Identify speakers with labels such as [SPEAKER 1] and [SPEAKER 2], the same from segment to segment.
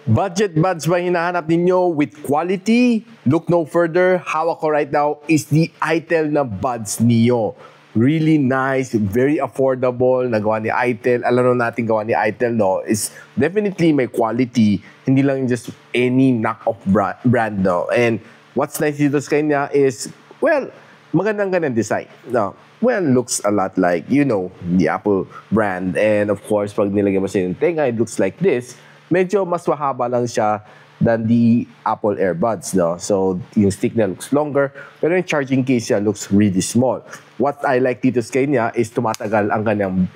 [SPEAKER 1] Budget buds ba hinahanap ninyo with quality? Look no further. Hawak ko right now is the ITEL na buds Neo. Really nice, very affordable. Nagawa ni ITEL. Alam natin gawa ni ITEL, no? Is definitely may quality. Hindi lang just any knock-off brand, no? And what's nice dito sa kanya is, well, magandang design. No? Well, looks a lot like, you know, the Apple brand. And of course, pag nilagay mo sa yung tenga, it looks like this. Medyo mas mahaba lang siya than the Apple AirBuds, no? So, yung stick niya looks longer, pero yung charging case niya looks really small. What I like dito sa kanya is tumatagal ang kanyang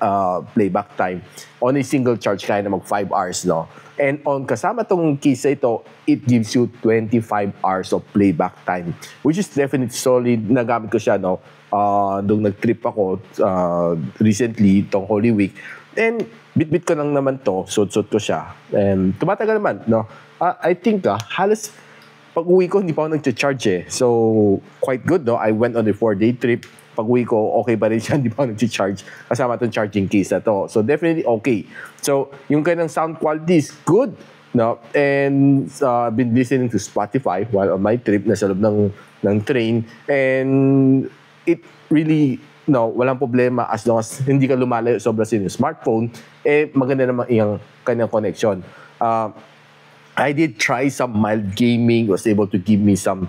[SPEAKER 1] playback time. On a single charge, kaya na mag 5 hours, no? And on kasama tong case ito, it gives you 25 hours of playback time, which is definitely solid. Nagamit ko siya, no? Nung nag-trip ako recently, tong Holy Week. And bit-bit ko lang naman to, suot-suot ko siya. And tumatagal naman, no? I think, halos pag-uwi ko, hindi pa ako nag-charge eh. So, quite good, no? I went on a 4-day trip. Pag-uwi ko, okay pa rin siya, hindi pa ako nag-charge. Kasama itong charging case na to. So, definitely okay. So, yung kanyang sound quality is good, no? And I've been listening to Spotify while on my trip, nasa loob ng train. And it really, no, walang problema as long as hindi ka lumalayo sobra sa yung smartphone, eh maganda naman yung kanyang connection. I did try some mild gaming, was able to give me some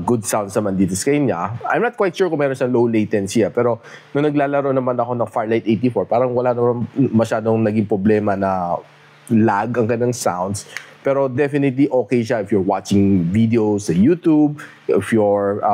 [SPEAKER 1] good sounds naman dito sa kanya. I'm not quite sure kung meron siyang low latency, pero nung naglalaro naman ako ng Farlight 84, parang wala naman masyadong naging problema na lag ang kanyang sounds. Pero definitely okay siya if you're watching videos sa YouTube, if you're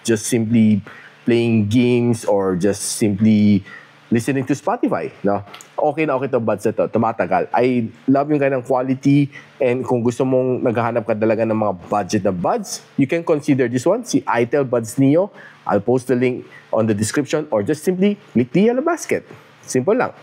[SPEAKER 1] just simply playing games or just simply listening to Spotify, no? Okay na okay itong buds na ito, tumatagal. I love yung kanyang quality, and kung gusto mong naghahanap ka talaga ng mga budget na buds, you can consider this one, si ITEL Buds Neo. I'll post the link on the description or just simply click the yellow basket. Simple lang.